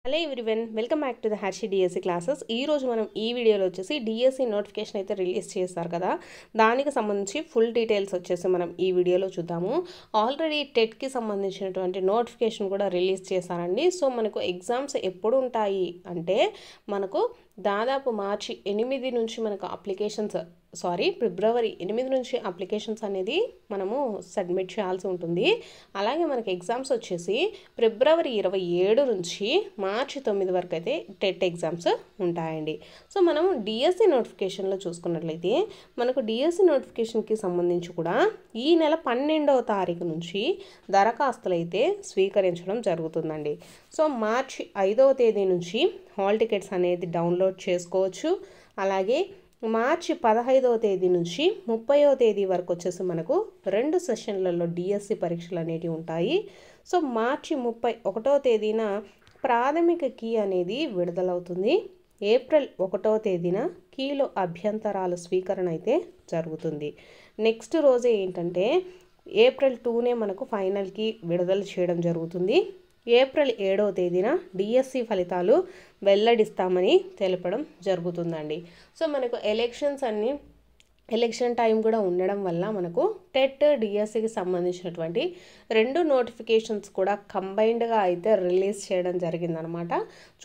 Hello everyone, welcome back to the Harshi DSC classes. ఈరోజు మనం ఈ వీడియోలో వచ్చేసి డిఎస్సి నోటిఫికేషన్ అయితే రిలీజ్ చేస్తారు కదా, దానికి సంబంధించి ఫుల్ డీటెయిల్స్ వచ్చేసి మనం ఈ వీడియోలో చూద్దాము. ఆల్రెడీ టెట్కి సంబంధించినటువంటి నోటిఫికేషన్ కూడా రిలీజ్ చేశారండి. సో మనకు ఎగ్జామ్స్ ఎప్పుడు ఉంటాయి అంటే మనకు దాదాపు మార్చి 8 నుంచి మనకు ఫిబ్రవరి 8 నుంచి అప్లికేషన్స్ అనేది మనము సబ్మిట్ చేయాల్సి ఉంటుంది. అలాగే మనకి ఎగ్జామ్స్ వచ్చేసి ఫిబ్రవరి 27 నుంచి మార్చి 9 వరకు అయితే టెట్ ఎగ్జామ్స్ ఉంటాయండి. సో మనం డిఎస్సి నోటిఫికేషన్లో చూసుకున్నట్లయితే మనకు డిఎస్సి నోటిఫికేషన్కి సంబంధించి కూడా ఈ నెల 12వ తారీఖు నుంచి దరఖాస్తులు అయితే స్వీకరించడం జరుగుతుందండి. సో మార్చి 5వ తేదీ నుంచి హాల్ టికెట్స్ అనేది డౌన్లోడ్ చేసుకోవచ్చు. అలాగే మార్చి 15వ తేదీ నుంచి 30వ తేదీ వరకు వచ్చేసి మనకు 2 సెషన్లలో డిఎస్సి పరీక్షలు అనేవి ఉంటాయి. సో మార్చి 31వ తేదీన ప్రాథమిక కీ అనేది విడుదలవుతుంది. ఏప్రిల్ 1వ తేదీన కీలో అభ్యంతరాల స్వీకరణ అయితే జరుగుతుంది. నెక్స్ట్ రోజే ఏంటంటే ఏప్రిల్ 2నే మనకు ఫైనల్ కీ విడుదల చేయడం జరుగుతుంది. ఏప్రిల్ 7వ తేదీన డిఎస్సి ఫలితాలు వెల్లడిస్తామని తెలపడం జరుగుతుందండి. సో మనకు ఎలక్షన్ టైం కూడా ఉండడం వల్ల మనకు టెట్ డిఎస్సికి సంబంధించినటువంటి 2 నోటిఫికేషన్స్ కూడా కంబైన్డ్గా అయితే రిలీజ్ చేయడం జరిగిందనమాట.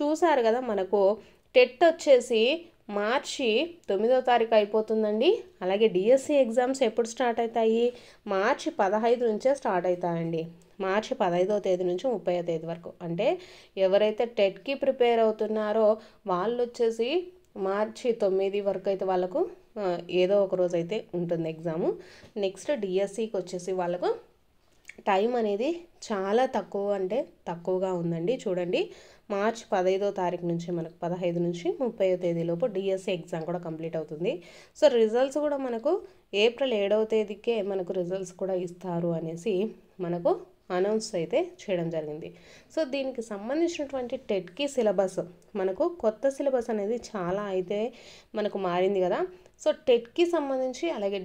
చూసారు కదా, మనకు టెట్ వచ్చేసి మార్చి 9వ తారీఖు అయిపోతుందండి. అలాగే డిఎస్సి ఎగ్జామ్స్ ఎప్పుడు స్టార్ట్ అవుతాయి? మార్చి 15 నుంచే స్టార్ట్ అవుతాయండి. మార్చి 15వ తేదీ నుంచి 30వ తేదీ వరకు. అంటే ఎవరైతే టెట్కి ప్రిపేర్ అవుతున్నారో వాళ్ళు వచ్చేసి మార్చి 9 వరకు అయితే వాళ్ళకు ఏదో ఒక రోజు అయితే ఉంటుంది ఎగ్జాము. నెక్స్ట్ డిఎస్సికి వచ్చేసి వాళ్ళకు టైం అనేది చాలా తక్కువగా ఉందండి. చూడండి, మార్చి 15వ తారీఖు నుంచి మనకు 15 నుంచి 30వ తేదీలోపు డిఎస్సి ఎగ్జామ్ కూడా కంప్లీట్ అవుతుంది. సో రిజల్ట్స్ కూడా మనకు ఏప్రిల్ 7వ తేదీకే మనకు రిజల్ట్స్ కూడా ఇస్తారు అనేసి మనకు అనౌన్స్ అయితే చేయడం జరిగింది. సో దీనికి సంబంధించినటువంటి టెట్కి సిలబస్ మనకు కొత్త సిలబస్ అనేది చాలా అయితే మనకు మారింది కదా. సో టెట్కి సంబంధించి అలాగే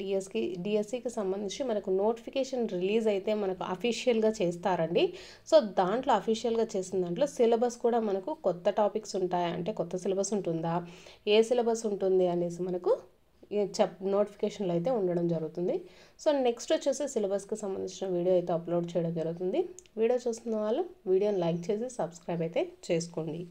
డిఎస్సికి సంబంధించి మనకు నోటిఫికేషన్ రిలీజ్ అయితే మనకు అఫీషియల్గా చేస్తారండి. సో దాంట్లో అఫీషియల్గా చేసిన దాంట్లో సిలబస్ కూడా మనకు కొత్త టాపిక్స్ ఉంటాయా అంటే కొత్త సిలబస్ ఉంటుందా, ఏ సిలబస్ ఉంటుంది అనేసి మనకు నోటిఫికేషన్లో అయితే ఉండడం జరుగుతుంది. సో నెక్స్ట్ వచ్చేసి సిలబస్కి సంబంధించిన వీడియో అయితే అప్లోడ్ చేయడం జరుగుతుంది. వీడియో చూస్తున్న వాళ్ళు వీడియోని లైక్ చేసి సబ్స్క్రైబ్ అయితే చేసుకోండి.